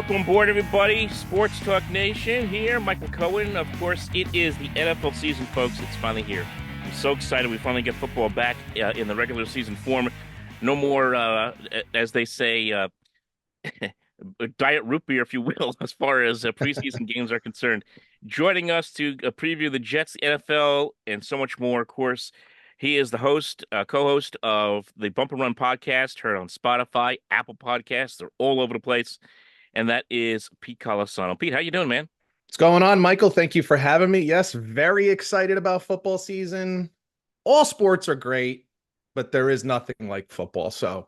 Welcome aboard, everybody. Sports Talk Nation here. Michael Cohen. Of course, it is the NFL season, folks. It's finally here. I'm so excited we finally get football back in the regular season form. No more, as they say, diet root beer, if you will, as far as preseason games are concerned. Joining us to preview the Jets, the NFL, and so much more, of course, he is the host, co-host of the Bump and Run podcast, heard on Spotify, Apple Podcasts. They're all over the place. And that is Pete Collesano. Pete, how you doing, man? What's going on, Michael? Thank you for having me. Yes, very excited about football season. All sports are great, but there is nothing like football. So,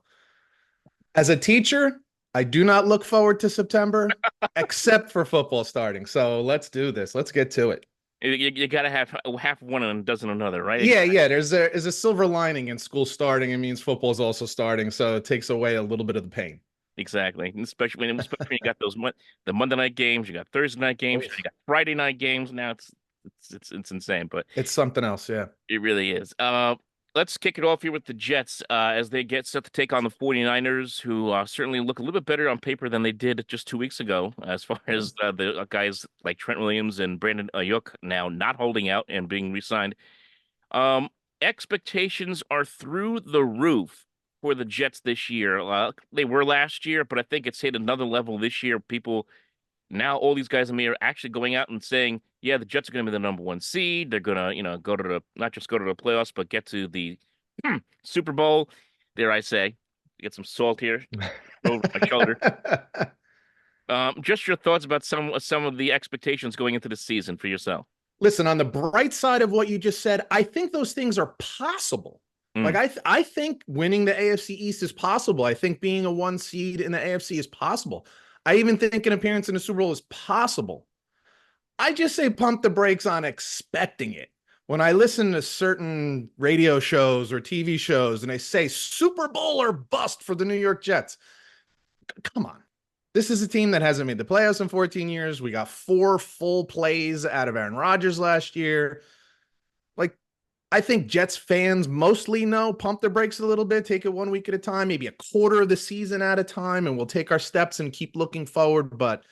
as a teacher, I do not look forward to September, except for football starting. So, let's do this. Let's get to it. You got to have half one and a dozen another, right? Yeah. There's a silver lining in school starting. It means football is also starting, so it takes away a little bit of the pain. Exactly. Especially when you got the Monday night games, you got Thursday night games, you got Friday night games. Now it's insane, but it's something else. Yeah, it really is. Let's kick it off here with the Jets as they get set to take on the 49ers, who certainly look a little bit better on paper than they did just 2 weeks ago, as far as the guys like Trent Williams and Brandon Ayuk now not holding out and being re-signed. Expectations are through the roof for the Jets this year. They were last year, but I think it's hit another level this year. People now, all these guys in me are actually going out and saying, yeah, the Jets are going to be the number one seed. They're going to, go to not just go to the playoffs, but get to the Super Bowl. Dare I say, get some salt here over my shoulder. Just your thoughts about some of the expectations going into the season for yourself. Listen, on the bright side of what you just said, I think those things are possible. Like I think winning the AFC East is possible. I think being a 1 seed in the AFC is possible. I even think an appearance in the Super Bowl is possible. I just say pump the brakes on expecting it. When I listen to certain radio shows or TV shows and they say Super Bowl or bust for the New York Jets, come on. This is a team that hasn't made the playoffs in 14 years. We got 4 full plays out of Aaron Rodgers last year. I think Jets fans mostly know pump the brakes a little bit, take it 1 week at a time, maybe a quarter of the season at a time, and we'll take our steps and keep looking forward. But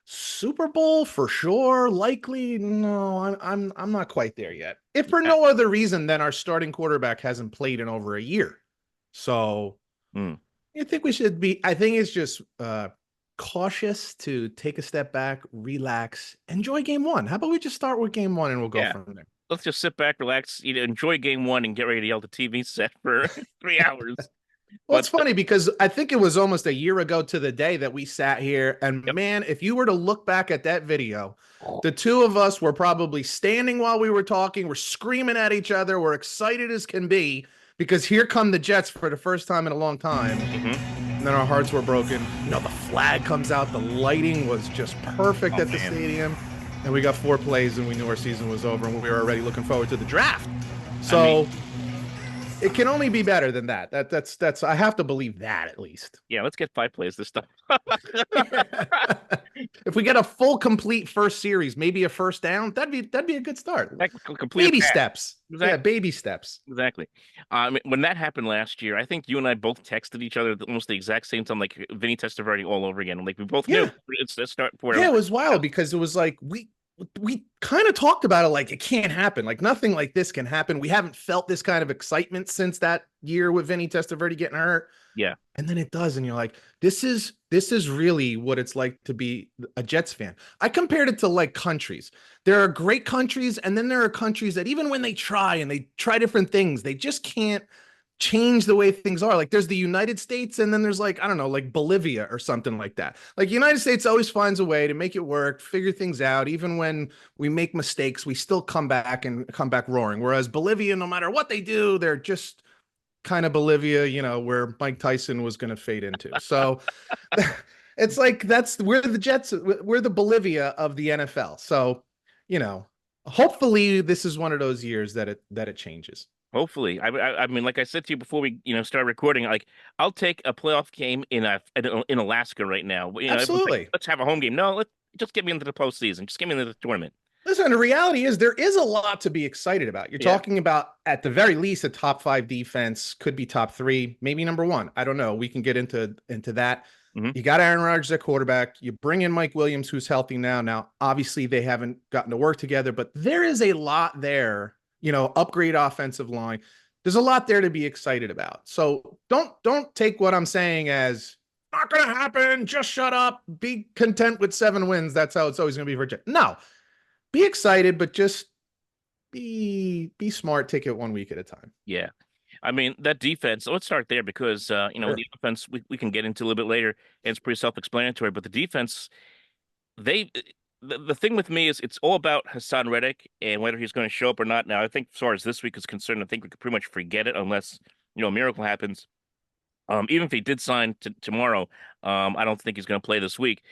Super Bowl for sure, likely, no, I'm not quite there yet. If for no other reason than our starting quarterback hasn't played in over a year. So I think we should be, I think it's just cautious to take a step back, relax, enjoy game one. How about we just start with game one and we'll go from there? Let's just sit back, relax, enjoy game one, and get ready to yell at the TV set for 3 hours. Well, it's funny because I think it was almost a year ago to the day that we sat here. And man, if you were to look back at that video, the two of us were probably standing while we were talking. We're screaming at each other. We're excited as can be because here come the Jets for the first time in a long time. And then our hearts were broken. The flag comes out. The lighting was just perfect at the stadium. And we got 4 plays and we knew our season was over and we were already looking forward to the draft. So it can only be better than that. That's I have to believe that at least. Yeah, let's get 5 plays this time. If we get a full complete first series, maybe a first down, that'd be a good start. Baby steps. Exactly. Yeah, baby steps. Exactly. When that happened last year, I think you and I both texted each other almost the exact same time, like Vinny Testaverde all over again. Like we both knew it's start. Yeah, it was wild because it was like we kind of talked about it like it can't happen. Like nothing like this can happen. We haven't felt this kind of excitement since that year with Vinny Testaverde getting hurt. Yeah. And then it does. And you're like, this is really what it's like to be a Jets fan. I compared it to like countries. There are great countries. And then there are countries that even when they try and they try different things, they just can't change the way things are. Like there's the United States and then there's like, I don't know, like Bolivia or something like that. Like United States always finds a way to make it work, figure things out. Even when we make mistakes, we still come back roaring. Whereas Bolivia, no matter what they do, they're just kind of Bolivia, where Mike Tyson was going to fade into. So it's like, we're the Jets. We're the Bolivia of the NFL. So, hopefully this is one of those years that it changes. Hopefully. I mean, like I said to you before we, start recording, like I'll take a playoff game in Alaska right now. Absolutely. Like, let's have a home game. No, let's just get me into the postseason. Just get me into the tournament. Listen, the reality is there is a lot to be excited about. You're talking about, at the very least, a top 5 defense, could be top 3, maybe number 1. I don't know. We can get into that. Hmm. You got Aaron Rodgers at quarterback. You bring in Mike Williams, who's healthy now. Now, obviously, they haven't gotten to work together, but there is a lot there. Upgrade offensive line. There's a lot there to be excited about. So don't take what I'm saying as not going to happen. Just shut up. Be content with 7 wins. That's how it's always going to be for Jets. No, be excited, but just be smart. Take it 1 week at a time. Yeah. I mean, that defense, let's start there because, Sure. the offense we can get into a little bit later, and it's pretty self-explanatory, but the defense, they, the thing with me is it's all about Hassan Reddick and whether he's going to show up or not. Now, I think as far as this week is concerned, I think we could pretty much forget it unless, a miracle happens. Even if he did sign tomorrow, I don't think he's going to play this week.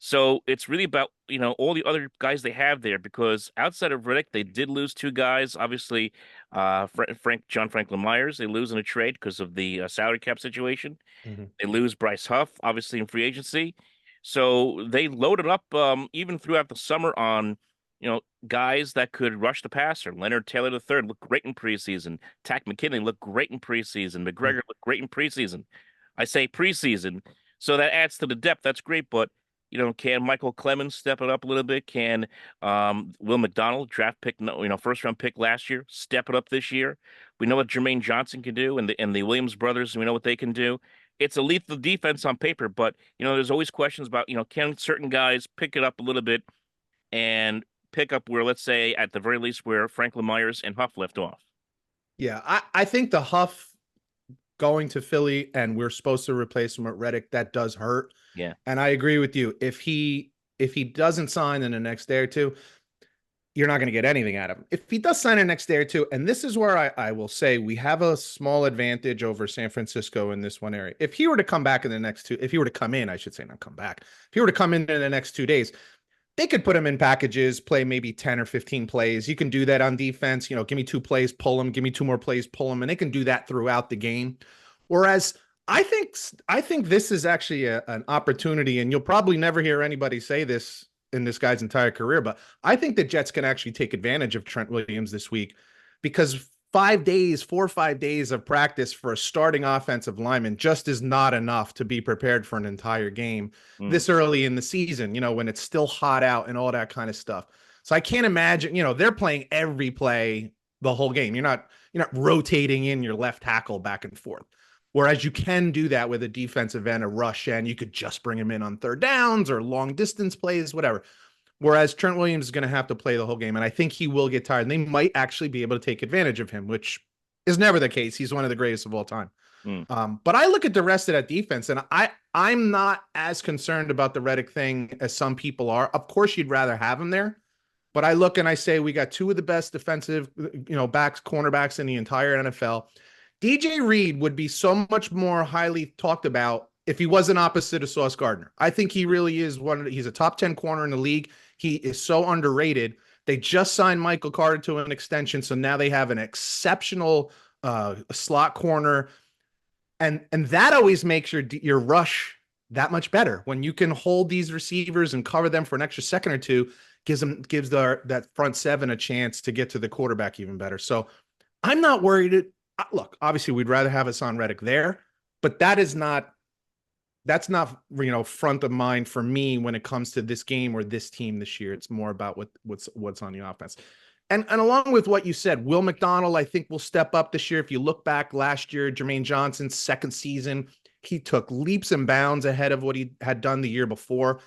So it's really about, all the other guys they have there because outside of Riddick, they did lose two guys. Obviously, John Franklin Myers, they lose in a trade because of the salary cap situation. Mhm. They lose Bryce Huff, obviously in free agency. So they loaded up even throughout the summer on, guys that could rush the passer. Leonard Taylor III looked great in preseason. Tack McKinley looked great in preseason. McGregor looked great in preseason. I say preseason. So that adds to the depth. That's great. But, can Michael Clemens step it up a little bit? Can Will McDonald, draft pick, first round pick last year, step it up this year? We know what Jermaine Johnson can do, and the Williams brothers, we know what they can do. It's a lethal defense on paper, but there's always questions about, can certain guys pick it up a little bit and pick up where, let's say, at the very least, where Franklin Myers and Huff left off. Yeah, I think the Huff going to Philly and we're supposed to replace him at Reddick, that does hurt. Yeah. And I agree with you. If he doesn't sign in the next day or two, you're not going to get anything out of him. If he does sign in the next day or two, and this is where I will say we have a small advantage over San Francisco in this one area. If he were to come back in the next two, if he were to come in, I should say, not come back. If he were to come in the next 2 days, they could put him in packages, play maybe 10 or 15 plays. You can do that on defense. Give me 2 plays, pull him, give me 2 more plays, pull him, and they can do that throughout the game. Whereas I think this is actually an opportunity, and you'll probably never hear anybody say this in this guy's entire career, but I think the Jets can actually take advantage of Trent Williams this week because 5 days, 4 or 5 days of practice for a starting offensive lineman just is not enough to be prepared for an entire game Mm. this early in the season, when it's still hot out and all that kind of stuff. So I can't imagine, they're playing every play the whole game. You're not rotating in your left tackle back and forth. Whereas you can do that with a defensive end, a rush end. You could just bring him in on third downs or long distance plays, whatever. Whereas Trent Williams is going to have to play the whole game. And I think he will get tired. And they might actually be able to take advantage of him, which is never the case. He's one of the greatest of all time. Mm. But I look at the rest of that defense, and I'm not as concerned about the Reddick thing as some people are. Of course, you'd rather have him there. But I look and I say we got two of the best defensive, cornerbacks in the entire NFL. DJ Reed would be so much more highly talked about if he wasn't opposite of Sauce Gardner. I think he really is he's a top 10 corner in the league. He is so underrated. They just signed Michael Carter to an extension, so now they have an exceptional slot corner, and that always makes your rush that much better when you can hold these receivers and cover them for an extra second or two. Gives that front seven a chance to get to the quarterback even better. So I'm not worried. Look, obviously, we'd rather have Hassan Reddick there, but that's not front of mind for me when it comes to this game or this team this year. It's more about what's on the offense. And along with what you said, Will McDonald, I think, will step up this year. If you look back last year, Jermaine Johnson's second season, he took leaps and bounds ahead of what he had done the year before.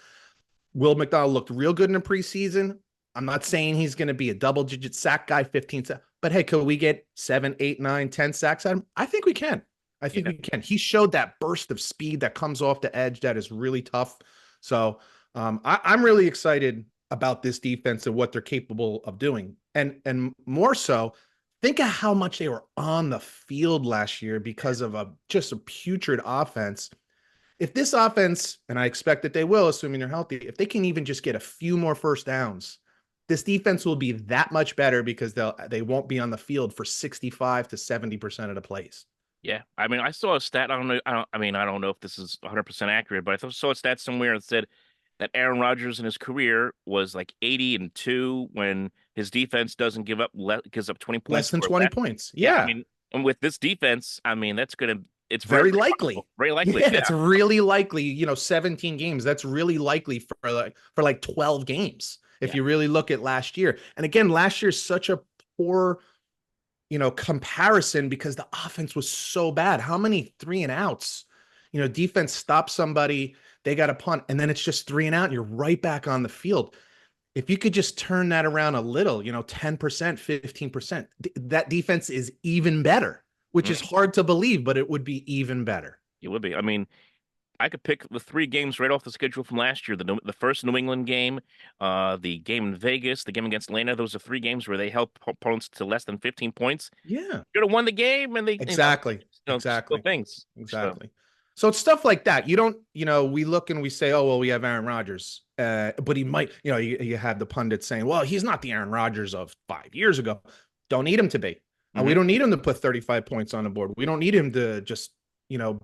Will McDonald looked real good in the preseason. I'm not saying he's going to be a double-digit sack guy, 15 sacks, but hey, could we get 7, 8, 9, 10 sacks out of him? I think we can. We can. He showed that burst of speed that comes off the edge that is really tough. So I'm really excited about this defense and what they're capable of doing. And more so, think of how much they were on the field last year because of just a putrid offense. If this offense, and I expect that they will, assuming they're healthy, if they can even just get a few more first downs, this defense will be that much better because they won't be on the field for 65 to 70% of the plays. Yeah, I mean, I saw a stat. I don't know. I don't know if this is 100% accurate, but saw a stat somewhere that said that Aaron Rodgers in his career was like 80-2 when his defense doesn't gives up 20 points Less than or 20 less. points. Yeah, I Yeah. mean, and with this defense, I mean, It's very, Very very likely. possible. Very likely. Yeah, Yeah. it's really likely, 17 games. That's really likely for like 12 games if Yeah. you really look at last year. And again, last year's such a poor, comparison because the offense was so bad. How many 3-and-outs? Defense stops somebody, they got a punt, and then it's just 3-and-out, and you're right back on the field. If you could just turn that around a little, 10%, 15%, that defense is even better, which is Mm, hard to believe, but it would be even better. it would be. I mean, I could pick the three games right off the schedule from last year. The first New England game, the game in Vegas, the game against Atlanta. Those are three games where they held opponents to less than 15 points. Yeah, Could have won the game, and they, exactly. still Exactly. things. So Exactly. So it's stuff like that. You don't, we look and we say, oh, well, we have Aaron Rodgers. But he might, you have the pundits saying, well, he's not the Aaron Rodgers of 5 years ago. Don't need him to be. We mhm. don't need him to put 35 points on the board. We don't need him to just,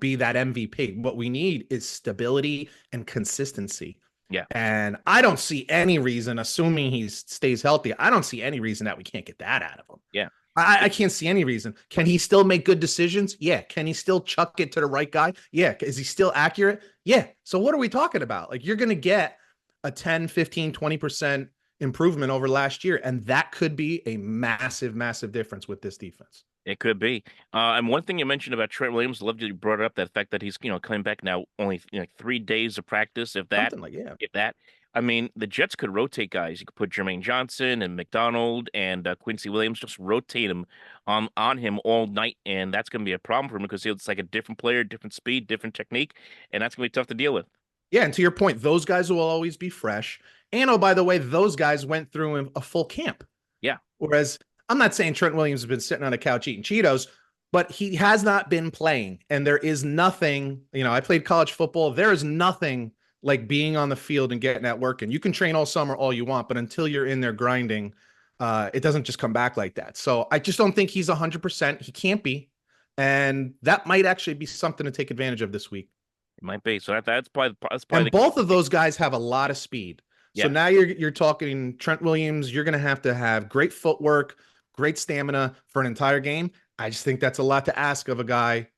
be that MVP. What we need is stability and consistency. Yeah, And I don't see any reason, assuming he stays healthy, I don't see any reason that we can't get that out of him. yeah. I can't see any reason. Can he still make good decisions? Yeah. Can he still chuck it to the right guy? Yeah. Is he still accurate? Yeah. So what are we talking about? Like, you're going to get a 10, 15, 20% improvement over last year. And that could be a massive, massive difference with this defense. It could be. And one thing you mentioned about Trent Williams, I love that you brought up that fact that he's, coming back now only 3 days of practice, if that, Something like, yeah. if that. I mean, the Jets could rotate guys. You could put Jermaine Johnson and McDonald and Quincy Williams, just rotate him on him all night, and that's going to be a problem for him because it's like a different player, different speed, different technique, and that's going to be tough to deal with. Yeah. And to your point, those guys will always be fresh. And oh, by the way, those guys went through a full camp. Yeah. Whereas I'm not saying Trent Williams has been sitting on a couch eating Cheetos, but he has not been playing. And there is nothing, I played college football. There is nothing like being on the field and getting that work. And you can train all summer all you want, but until you're in there grinding, it doesn't just come back like that. So I just don't think he's 100%. He can't be. And that might actually be something to take advantage of this week. It might be. So that's probably And both of those guys have a lot of speed. So yeah. now you're talking Trent Williams. You're going to have great footwork, great stamina for an entire game. I just think that's a lot to ask of a guy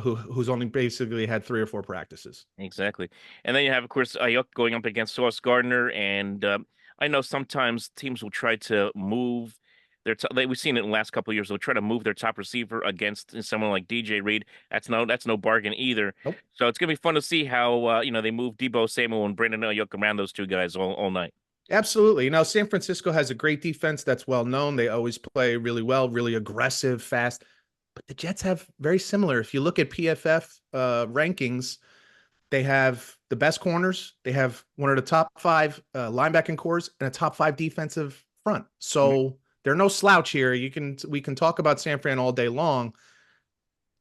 who's only basically had 3 or 4 practices. Exactly. And then you have, of course, Ayuk going up against Sauce Gardner. And I know sometimes teams will try to move we've seen it in the last couple of years. They'll try to move their top receiver against someone like DJ Reed. That's no bargain either. Nope. So it's gonna be fun to see how they move Debo Samuel and Brandon Ayuk around those two guys all night. Absolutely. San Francisco has a great defense that's well known. They always play really well, really aggressive, fast. But the Jets have very similar. If you look at PFF rankings, they have the best corners. They have one of the top 5 linebacking cores and a top 5 defensive front. So they're no slouch here. We can talk about San Fran all day long.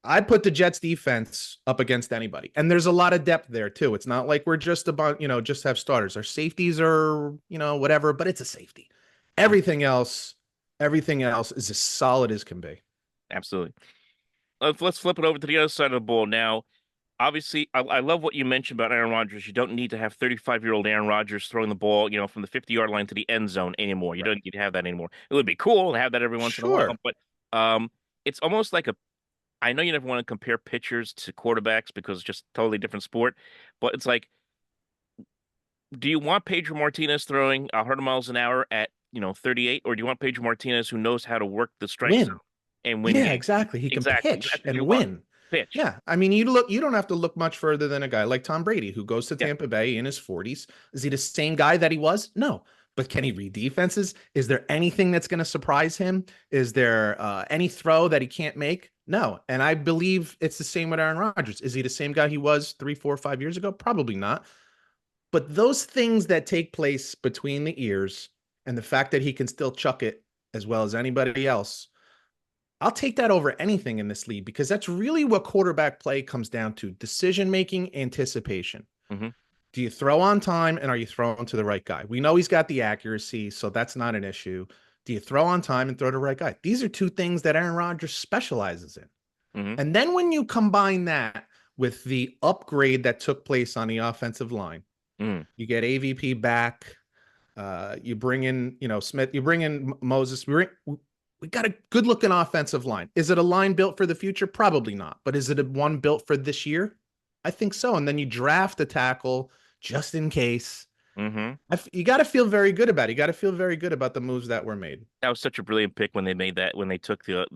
I put the Jets defense up against anybody. And there's a lot of depth there too. It's not like we're just about, just have starters. Our safeties are, whatever, but it's a safety. Everything else is as solid as can be. Absolutely. Let's flip it over to the other side of the ball now. Obviously, I love what you mentioned about Aaron Rodgers. You don't need to have 35-year-old Aaron Rodgers throwing the ball, from the 50-yard line to the end zone anymore. You don't need to have that anymore. It would be cool to have that every once in a while, Sure. but it's almost like I know you never want to compare pitchers to quarterbacks because it's just a totally different sport, but it's like, do you want Pedro Martinez throwing 100 miles an hour at 38, or do you want Pedro Martinez who knows how to work the strike zone Win. and win Yeah, games? exactly. He can Exactly. pitch That's what you and want. win. Pitch. Yeah. I mean, you don't have to look much further than a guy like Tom Brady who goes to Yeah. Tampa Bay in his 40s. Is he the same guy that he was? No. But can he read defenses? Is there anything that's going to surprise him? Is there any throw that he can't make? No. And I believe it's the same with Aaron Rodgers. Is he the same guy he was 3, 4, 5 years ago? Probably not. But those things that take place between the ears and the fact that he can still chuck it as well as anybody else, I'll take that over anything in this league because that's really what quarterback play comes down to: decision-making, anticipation. Hmm. Do you throw on time and are you throwing to the right guy? We know he's got the accuracy, so that's not an issue. Do you throw on time and throw to the right guy? These are 2 things that Aaron Rodgers specializes in. Hmm. And then when you combine that with the upgrade that took place on the offensive line, Mm. you get AVP back. You bring in, Smith. You bring in Moses. we got a good looking offensive line. Is it a line built for the future? Probably not. But is it a one built for this year? I think so. And then you draft a tackle just in case. Mm-hmm. You got to feel very good about it. You got to feel very good about the moves that were made. That was such a brilliant pick when they made that, when they took the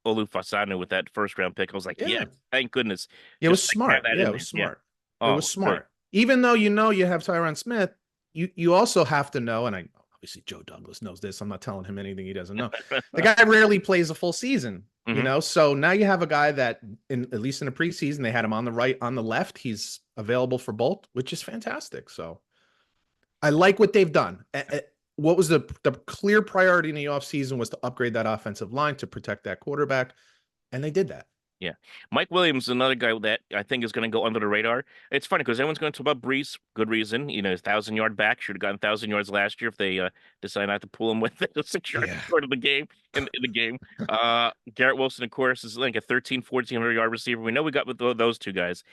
Olu Fasano with that first round pick. I was like, yeah, Yeah. thank goodness. Yeah, it Just was like have smart. that Yeah, in it there. was Yeah. smart. It Oh, it was was good. smart. Even though you have Tyron Smith, you also have to know, and I obviously Joe Douglas knows this. I'm not telling him anything he doesn't know. The guy rarely plays a full season, Hmm. So now you have a guy that at least in the preseason, they had him on the right, on the left. He's available for both, which is fantastic. So I like what they've done. What was the clear priority in the offseason was to upgrade that offensive line to protect that quarterback, and they did that. Yeah. Mike Williams is another guy that I think is going to go under the radar. It's funny because everyone's going to talk about Brees. Good reason. His 1,000 yard back should have gotten 1,000 yards last year if they decide not to pull him with the 6 yard Yeah. short of the game in the game. Garrett Wilson, of course, is like a 1,400 yard receiver. We know we got with those two guys.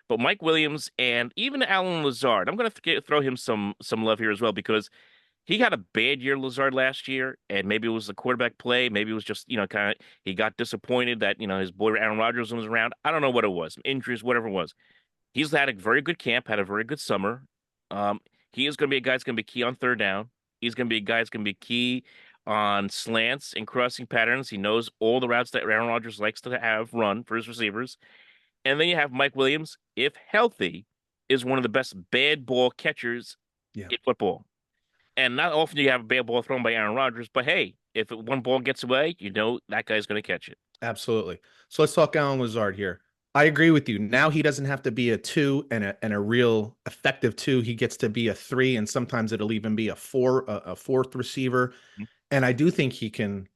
But Mike Williams and even Alan Lazard, I'm going to throw him some love here as well because he had a bad year, Lazard, last year, and maybe it was the quarterback play. Maybe it was just, kind of he got disappointed that, his boy Aaron Rodgers was around. I don't know what it was, injuries, whatever it was. He's had a very good camp, had a very good summer. Um, he is going to be a guy that's going to be key on third down. He's going to be a guy that's going to be key on slants and crossing patterns. He knows all the routes that Aaron Rodgers likes to have run for his receivers. And then you have Mike Williams, if healthy, is one of the best bad ball catchers Yeah. in football. And not often do you have a bad ball thrown by Aaron Rodgers, but hey, if one ball gets away, that guy's going to catch it. Absolutely. So let's talk Alan Lazard here. I agree with you. Now he doesn't have to be a two and a real effective two. He gets to be a three, and sometimes it'll even be a four, a fourth receiver. And I do think he can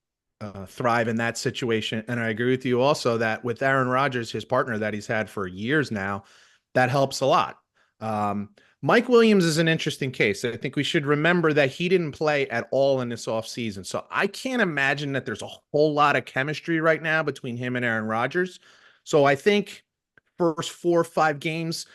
thrive in that situation. And I agree with you also that with Aaron Rodgers, his partner that he's had for years now, that helps a lot. Um, Mike Williams is an interesting case. I think we should remember that he didn't play at all in this offseason. So I can't imagine that there's a whole lot of chemistry right now between him and Aaron Rodgers. So I think first 4 or 5 games,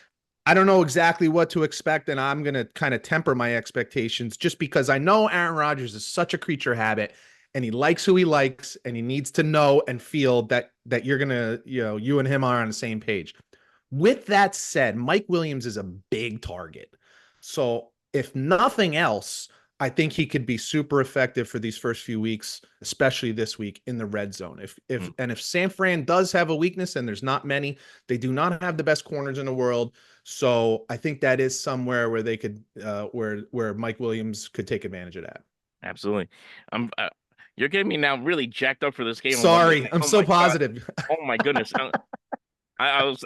I don't know exactly what to expect, and I'm going to kind of temper my expectations just because I know Aaron Rodgers is such a creature habit, and he likes who he likes, and he needs to know and feel that you're going to, you and him are on the same page. With that said, Mike Williams is a big target. So if nothing else, I think he could be super effective for these first few weeks, especially this week in the red zone. If San Fran does have a weakness, and there's not many, they do not have the best corners in the world. So I think that is somewhere where they could where Mike Williams could take advantage of that. Absolutely. I'm. You're getting me now really jacked up for this game on Monday Sorry, night. I'm Oh so my God. positive. Oh my goodness. I was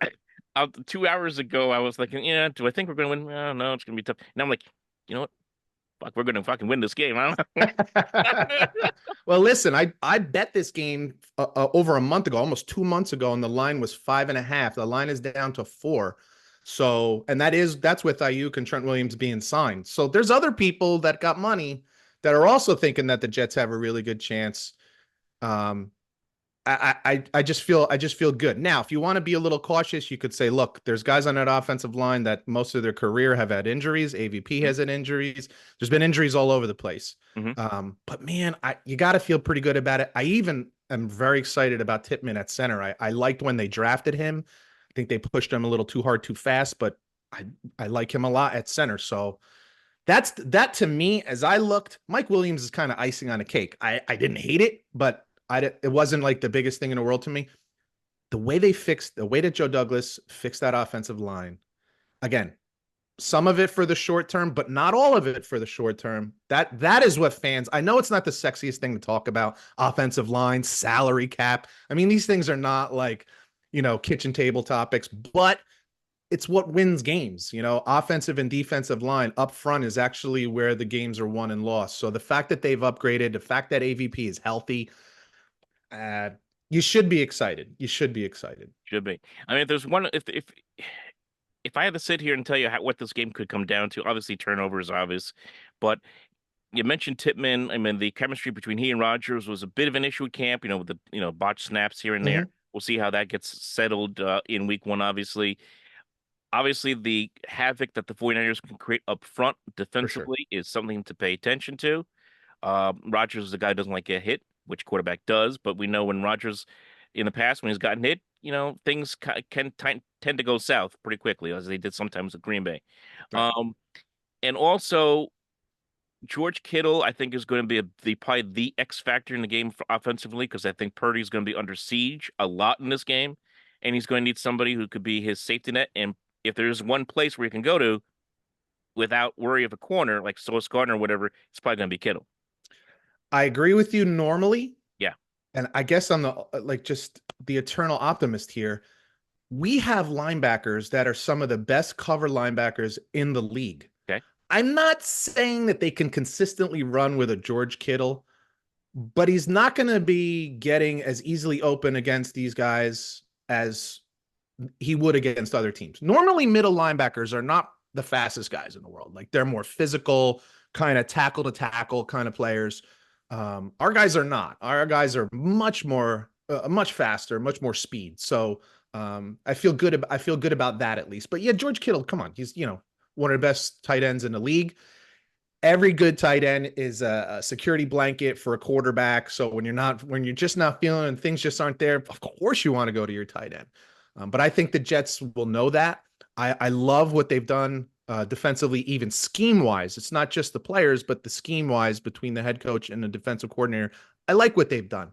2 hours ago. I was like, yeah, do I think we're going to win? No, it's going to be tough. Now I'm like, you know what? Fuck, we're going to fucking win this game. I don't know. Well, listen, I bet this game over a month ago, almost 2 months ago, and the line was 5.5. The line is down to 4. So, and that's with Ayuk and Trent Williams being signed. So there's other people that got money that are also thinking that the Jets have a really good chance. Um, I just feel good. Now, if you want to be a little cautious, you could say, look, there's guys on that offensive line that most of their career have had injuries. AVP has had injuries. There's been injuries all over the place. Mhm. But man, you got to feel pretty good about it. I even am very excited about Tippmann at center. I liked when they drafted him. I think they pushed him a little too hard, too fast, but I like him a lot at center. So that to me, as I looked, Mike Williams is kind of icing on a cake. I didn't hate it, but it wasn't like the biggest thing in the world to me. The way that Joe Douglas fixed that offensive line, again, some of it for the short term, but not all of it for the short term. That is what fans, I know it's not the sexiest thing to talk about, offensive line, salary cap. I mean, these things are not like, kitchen table topics, but it's what wins games. Offensive and defensive line up front is actually where the games are won and lost. So the fact that they've upgraded, the fact that AVP is healthy, uh, you should be excited. You should be excited. Should be. I mean, if there's one, if I had to sit here and tell you what this game could come down to, obviously turnover is obvious, but you mentioned Tippmann. I mean, the chemistry between he and Rodgers was a bit of an issue at camp, with the, botched snaps here and there. Mhm. We'll see how that gets settled in week one, obviously. Obviously, the havoc that the 49ers can create up front For sure. defensively is something to pay attention to. Rodgers is a guy who doesn't like get hit. which quarterback does, but we know when Rodgers in the past, when he's gotten hit, things can tend to go south pretty quickly, as they did sometimes with Green Bay. Right. And also, George Kittle, I think, is going to be probably the X factor in the game for offensively, because I think Purdy is going to be under siege a lot in this game, and he's going to need somebody who could be his safety net. And if there's one place where he can go to without worry of a corner like Sauce Gardner or whatever, it's probably going to be Kittle. I agree with you normally. Yeah. And I guess I'm just the eternal optimist here. We have linebackers that are some of the best cover linebackers in the league. Okay. I'm not saying that they can consistently run with a George Kittle, but he's not going to be getting as easily open against these guys as he would against other teams. Normally, middle linebackers are not the fastest guys in the world. Like, they're more physical, kind of tackle to tackle kind of players. Our guys are not. Our guys are much faster, much more speed. So I feel good about that at least. But yeah, George Kittle, come on, he's one of the best tight ends in the league. Every good tight end is a security blanket for a quarterback. So when you're just not feeling and things just aren't there, of course you want to go to your tight end. But I think the Jets will know that. I love what they've done defensively, even scheme wise. It's not just the players, but the scheme wise between the head coach and the defensive coordinator. I like what they've done.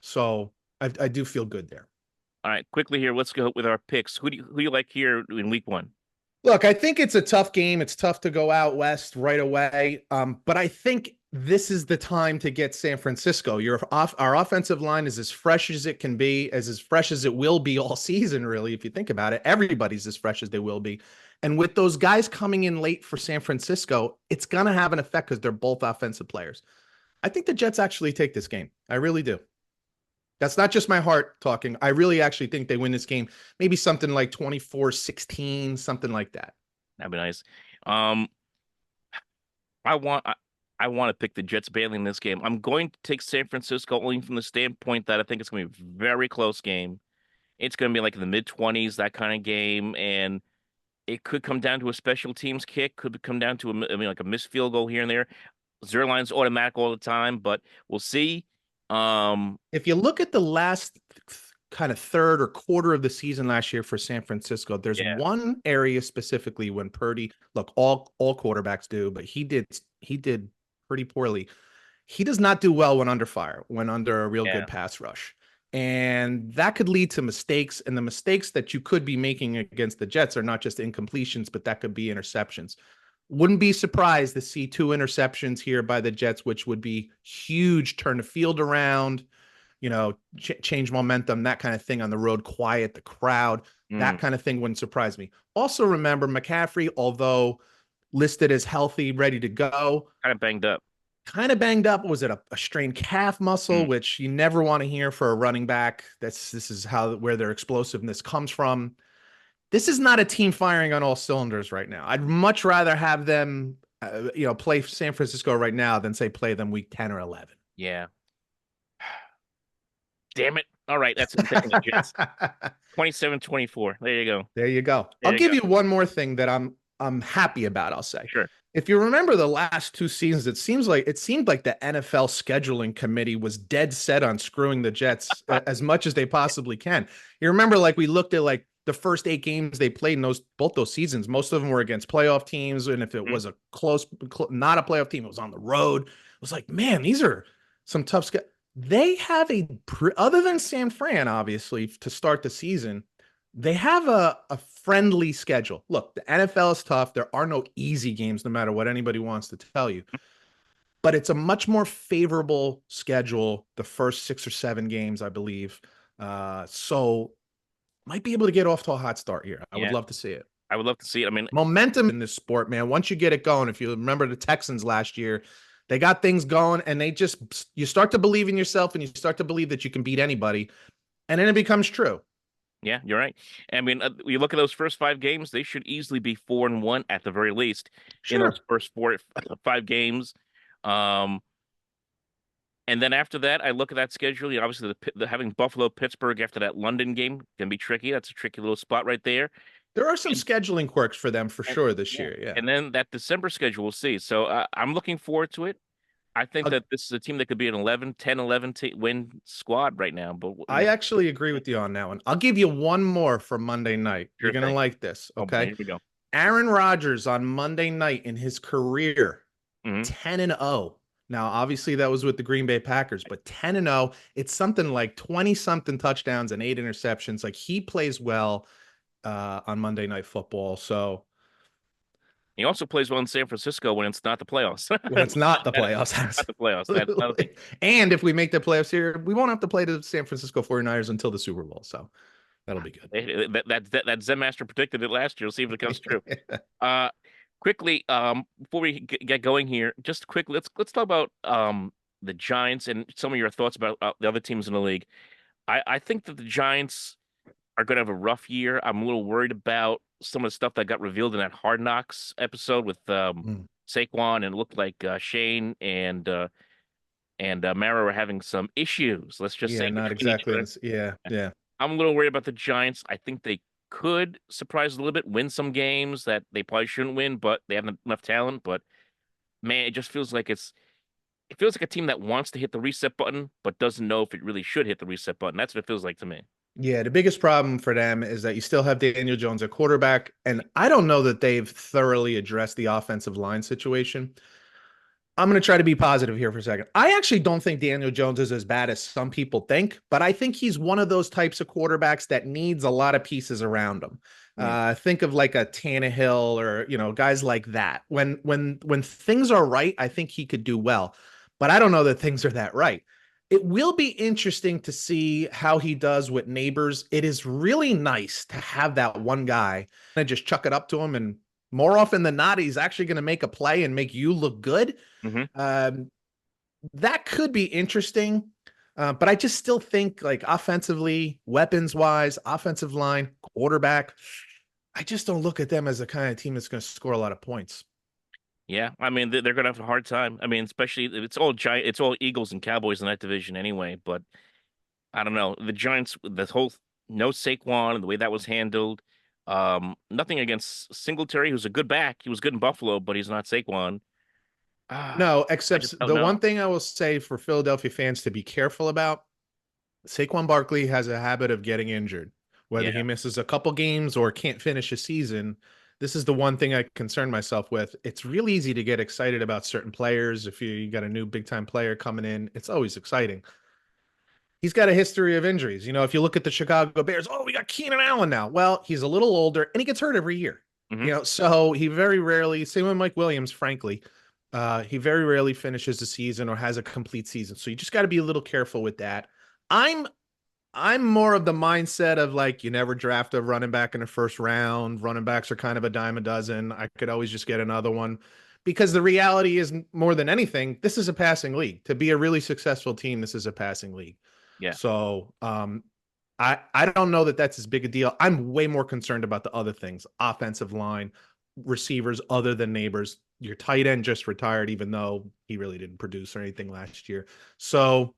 So I do feel good there. All right, quickly here, let's go with our picks. Who do you like here in week one? Look, I think it's a tough game. It's tough to go out west right away. But I think this is the time to get San Francisco. Our offensive line is as fresh as it can be, as fresh as it will be all season, really, if you think about it. Everybody's as fresh as they will be. And with those guys coming in late for San Francisco, it's going to have an effect because they're both offensive players. I think the Jets actually take this game. I really do. That's not just my heart talking. I really actually think they win this game. Maybe something like 24-16, something like that. That'd be nice. Um, I want I want to pick the Jets badly in this game. I'm going to take San Francisco only from the standpoint that I think it's going to be a very close game. It's going to be like in the mid-20s, that kind of game, and it could come down to a special teams kick, could come down to like a missed field goal here and there. Zerline's automatic all the time, but we'll see. If you look at the last kind of third or quarter of the season last year for San Francisco, there's one area specifically when Purdy, look, all quarterbacks do, but he did pretty poorly. He does not do well when under fire, when under a real good pass rush. And that could lead to mistakes. And the mistakes that you could be making against the Jets are not just incompletions, but that could be interceptions. Wouldn't be surprised to see 2 interceptions here by the Jets, which would be huge, turn the field around, change momentum, that kind of thing on the road, quiet the crowd, that kind of thing wouldn't surprise me. Also remember McCaffrey, although listed as healthy, ready to go. Kind of banged up. Was it a strained calf muscle, which you never want to hear for a running back? This is where their explosiveness comes from. This is not a team firing on all cylinders right now. I'd much rather have them, play San Francisco right now than say play them week 10 or 11. Yeah. Damn it. All right, that's it. 27-24. There you go. There you go. I'll give you one more thing that I'm happy about, I'll say. Sure. If you remember the last 2 seasons, it seemed like the NFL scheduling committee was dead set on screwing the Jets as much as they possibly can. You remember, we looked at the first 8 games they played in both those seasons. Most of them were against playoff teams, and if it was a not a playoff team, it was on the road. It was like, man, these are some tough schedules. They have other than San Fran, obviously, to start the season, they have a friendly schedule. Look, the NFL is tough. There are no easy games, no matter what anybody wants to tell you. But it's a much more favorable schedule, the first 6 or 7 games, I believe. So might be able to get off to a hot start here. I would love to see it. I would love to see it. I mean, momentum in this sport, man. Once you get it going, if you remember the Texans last year, they got things going, and you start to believe in yourself, and you start to believe that you can beat anybody, and then it becomes true. Yeah, you're right. I mean, you look at those first 5 games; they should easily be 4-1 at the very least in those first 5 games. And then after that, I look at that schedule. Obviously, having Buffalo, Pittsburgh after that London game can be tricky. That's a tricky little spot right there. There are some scheduling quirks for them for sure this year. Yeah. And then that December schedule, we'll see. So I'm looking forward to it. I think I'll, that this is a team that could be an 11, 10, 11 win squad right now. But I actually agree with you on that one. I'll give you one more from Monday night. You're sure gonna thing. like this, Oh boy, okay? here we go. Aaron Rodgers on Monday night in his career, Hmm. 10-0. Now, obviously, that was with the Green Bay Packers, but 10-0, it's something like 20 something touchdowns and 8 interceptions. Like he plays well on Monday Night Football. So He also plays well in San Francisco when it's not the playoffs. when it's not the That is playoffs, not the playoffs. That's another thing. absolutely. And if we make the playoffs here, we won't have to play the San Francisco 49ers until the Super Bowl. So that'll be good. That Zen Master predicted it last year. We'll see if it comes true. Uh, quickly, before we get going here, just quickly, let's talk about the Giants and some of your thoughts about the other teams in the league. I think that the Giants are going to have a rough year. I'm a little worried about some of the stuff that got revealed in that Hard Knocks episode with Mm. Saquon, and it looked like Shane and Mara were having some issues. Let's just say Yeah, not between each exactly. other. Yeah, yeah. I'm a little worried about the Giants. I think they could surprise a little bit, win some games that they probably shouldn't win, but they have enough talent. But man, it just feels like it feels like a team that wants to hit the reset button, but doesn't know if it really should hit the reset button. That's what it feels like to me. Yeah, the biggest problem for them is that you still have Daniel Jones at quarterback, and I don't know that they've thoroughly addressed the offensive line situation. I'm going to try to be positive here for a second. I actually don't think Daniel Jones is as bad as some people think, but I think he's one of those types of quarterbacks that needs a lot of pieces around him. Yeah. Think of like a Tannehill or guys like that. When things are right, I think he could do well, but I don't know that things are that right. It will be interesting to see how he does with neighbors. It is really nice to have that one guy and just chuck it up to him, and more often than not, he's actually going to make a play and make you look good. Hmm. um, that could be interesting. But I just still think like offensively, weapons wise, offensive line, quarterback, I just don't look at them as the kind of team that's going to score a lot of points. Yeah, I mean they're going to have a hard time. I mean, especially it's all Eagles and Cowboys in that division anyway. But I don't know the Giants. The whole no Saquon and the way that was handled. Nothing against Singletary, who's a good back. He was good in Buffalo, but he's not Saquon. Ah, No, I just except don't the know. one thing I will say for Philadelphia fans to be careful about, Saquon Barkley has a habit of getting injured, whether Yeah. he misses a couple games or can't finish a season. This is the one thing I concern myself with. It's real easy to get excited about certain players. If you got a new big time player coming in, it's always exciting. He's got a history of injuries. If you look at the Chicago Bears, oh, we got Keenan Allen now. Well, he's a little older and he gets hurt every year. Hmm. So he very rarely, same with Mike Williams, frankly, he very rarely finishes the season or has a complete season. So you just got to be a little careful with that. I'm I'm more of the mindset of like you never draft a running back in the first round. Running backs are kind of a dime a dozen. I could always just get another one because the reality is more than anything, this is a passing league. To be a really successful team, this is a passing league. Yeah. So I don't know that that's as big a deal. I'm way more concerned about the other things: offensive line, receivers other than Neighbors. Your tight end just retired, even though he really didn't produce or anything last year. So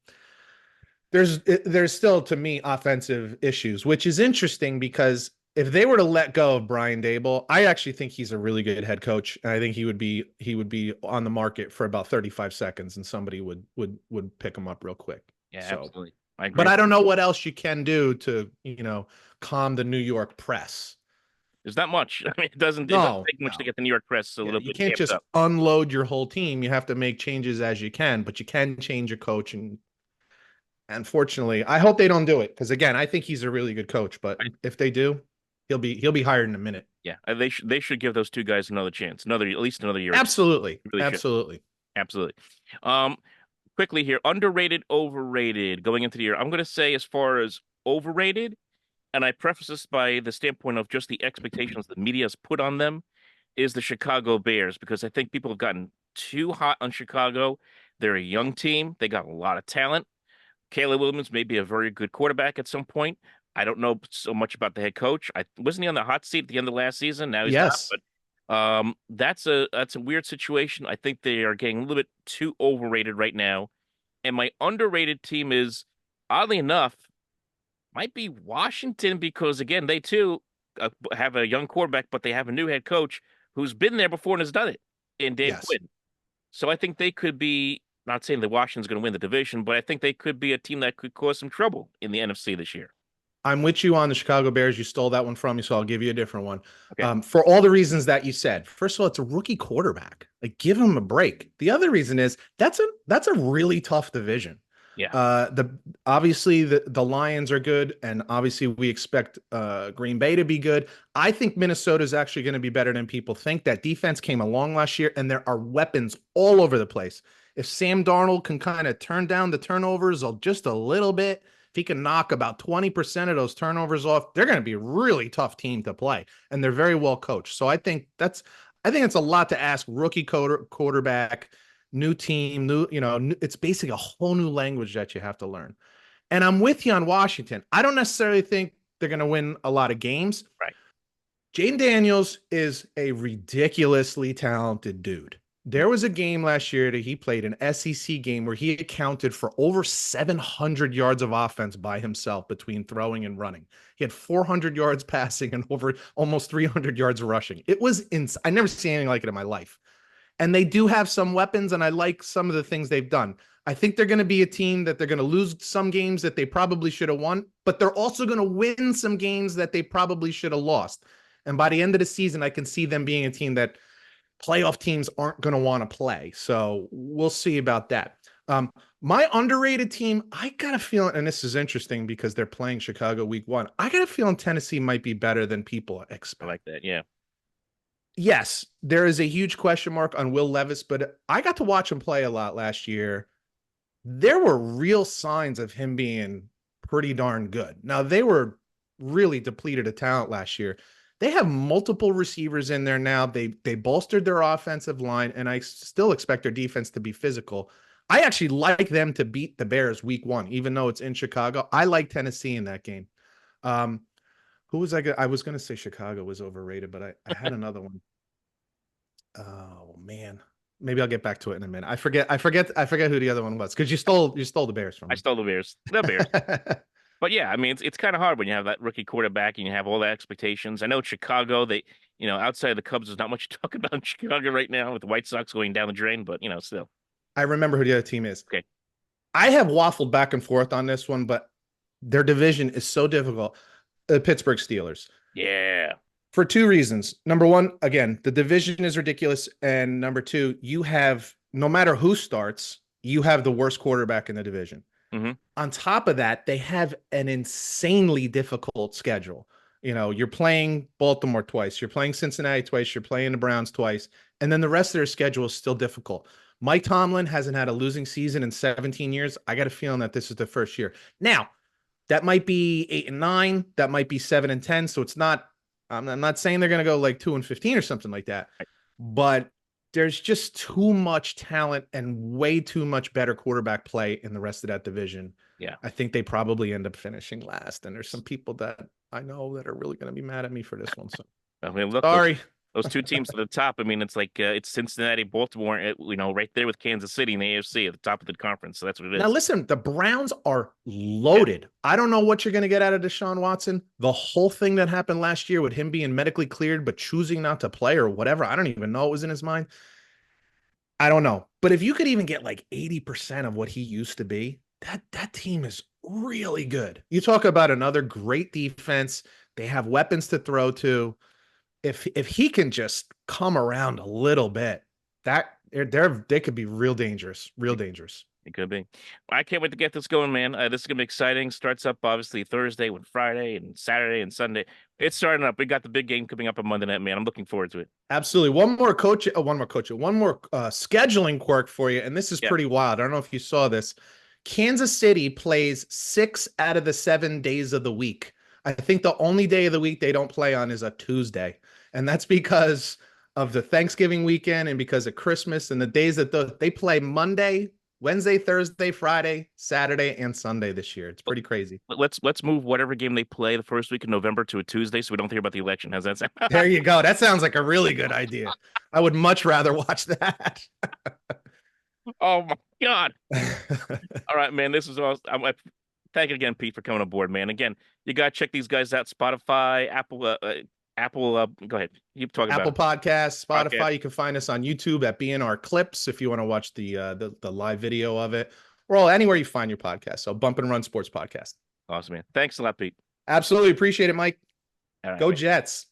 there's still to me offensive issues, which is interesting because if they were to let go of Brian Dable, I actually think he's a really good head coach, and I think he would be on the market for about 35 seconds, and somebody would pick him up real quick. Yeah, So, absolutely. I but agree. I don't know what else you can do to calm the New York press. There's not much. I mean, it doesn't No, take much to no. get the New York press a Yeah, little you bit can't amped just up. unload your whole team. You have to make changes as you can, but you can change your coach. And unfortunately, I hope they don't do it because again, I think he's a really good coach. But I, if they do, he'll be hired in a minute. yeah, they should give those two guys another chance, at least another year or two. Absolutely, They really should. absolutely. Absolutely. Um, quickly here, underrated, overrated going into the year. I'm going to say as far as overrated, and I preface this by the standpoint of just the expectations the media has put on them, is the Chicago Bears because I think people have gotten too hot on Chicago. They're a young team. They got a lot of talent. Caleb Williams may be a very good quarterback at some point. I don't know so much about the head coach. I wasn't he on the hot seat at the end of last season. Now he's not, Yes, but that's a weird situation. I think they are getting a little bit too overrated right now. And my underrated team is, oddly enough, might be Washington because again they too have a young quarterback, but they have a new head coach who's been there before and has done it in Dan yes. Quinn. So I think they could be. Not saying that Washington's going to win the division, but I think they could be a team that could cause some trouble in the NFC this year. I'm with you on the Chicago Bears. You stole that one from me, so I'll give you a different one. Okay. For all the reasons that you said. First of all, it's a rookie quarterback. Like, give him a break. The other reason is that's a really tough division. Yeah. The obviously the Lions are good, and obviously we expect Green Bay to be good. I think Minnesota is actually going to be better than people think. That defense came along last year, and there are weapons all over the place. If Sam Darnold can kind of turn down the turnovers just a little bit, if he can knock about 20% of those turnovers off, they're going to be a really tough team to play, and they're very well coached. So I think it's a lot to ask. Rookie quarterback, new team, it's basically a whole new language that you have to learn. And I'm with you on Washington. I don't necessarily think they're going to win a lot of games. Right. Jaden Daniels is a ridiculously talented dude. There was a game last year that he played, an SEC game, where he accounted for over 700 yards of offense by himself between throwing and running. He had 400 yards passing and over almost 300 yards rushing. It was insane. I never seen anything like it in my life. And they do have some weapons, and I like some of the things they've done. I think they're going to be a team that they're going to lose some games that they probably should have won, but they're also going to win some games that they probably should have lost. And by the end of the season, I can see them being a team that playoff teams aren't going to want to play. So we'll see about that. My underrated team, I got a feeling, and this is interesting because they're playing Chicago week 1. I got a feeling Tennessee might be better than people expect. I like that. Yeah. Yes, there is a huge question mark on Will Levis, but I got to watch him play a lot last year. There were real signs of him being pretty darn good. Now, they were really depleted of talent last year. They have multiple receivers in there now. They bolstered their offensive line, and I still expect their defense to be physical. I actually like them to beat the Bears week 1, even though it's in Chicago. I like Tennessee in that game. Who was I was going to say Chicago was overrated, but I had another one. Oh man, maybe I'll get back to it in a minute. I forget who the other one was because you stole the Bears from I me. stole the Bears. The Bears. But yeah, I mean, it's kind of hard when you have that rookie quarterback and you have all the expectations. I know Chicago, outside of the Cubs, there's not much to talk about in Chicago right now with the White Sox going down the drain, but still. I remember who the other team is. Okay. I have waffled back and forth on this one, but their division is so difficult. The Pittsburgh Steelers. Yeah. For 2 reasons. Number 1, again, the division is ridiculous. And number 2, you have, no matter who starts, you have the worst quarterback in the division. Mm-hmm. On top of that, they have an insanely difficult schedule. You're playing Baltimore twice, you're playing Cincinnati twice, you're playing the Browns twice, and then the rest of their schedule is still difficult. Mike Tomlin hasn't had a losing season in 17 years. I got a feeling that this is the first year. Now, that might be 8-9, that might be 7-10, so it's not. I'm not saying they're going to go like 2-15 or something like that, but there's just too much talent and way too much better quarterback play in the rest of that division. Yeah. I think they probably end up finishing last. And there's some people that I know that are really going to be mad at me for this one. So I mean, look, sorry. Those 2 teams at the top. I mean, it's like it's Cincinnati, Baltimore, right there with Kansas City in the AFC at the top of the conference. So that's what it is. Now, listen, the Browns are loaded. Yeah. I don't know what you're going to get out of Deshaun Watson. The whole thing that happened last year with him being medically cleared but choosing not to play or whatever, I don't even know what was in his mind. I don't know. But if you could even get like 80% of what he used to be, that team is really good. You talk about another great defense. They have weapons to throw to. If he can just come around a little bit, they could be real dangerous, It could be. I can't wait to get this going, man. This is gonna be exciting. Starts up obviously Thursday with Friday and Saturday and Sunday. It's starting up. We got the big game coming up on Monday night, man. I'm looking forward to it. Absolutely. One more scheduling quirk for you, and this is pretty wild. I don't know if you saw this. Kansas City plays 6 out of the 7 days of the week. I think the only day of the week they don't play on is a Tuesday. And that's because of the Thanksgiving weekend and because of Christmas and the days that they play Monday, Wednesday, Thursday, Friday, Saturday, and Sunday this year. It's pretty crazy. Let's move whatever game they play the first week in November to a Tuesday so we don't hear about the election. How's that sound? There you go. That sounds like a really good idea. I would much rather watch that. Oh my God. All right, man. This is awesome. Thank you again, Pete, for coming aboard, man. Again, you got to check these guys out. Spotify, Apple, Apple, go ahead. Keep talking about Apple it. Podcasts, Podcast. Spotify. You can find us on YouTube at BNR Clips if you want to watch the live video of it. Or all anywhere you find your podcast. So Bump and Run Sports Podcast. Awesome, man. Thanks a lot, Pete. Absolutely appreciate it, Mike. All right. Go Jets.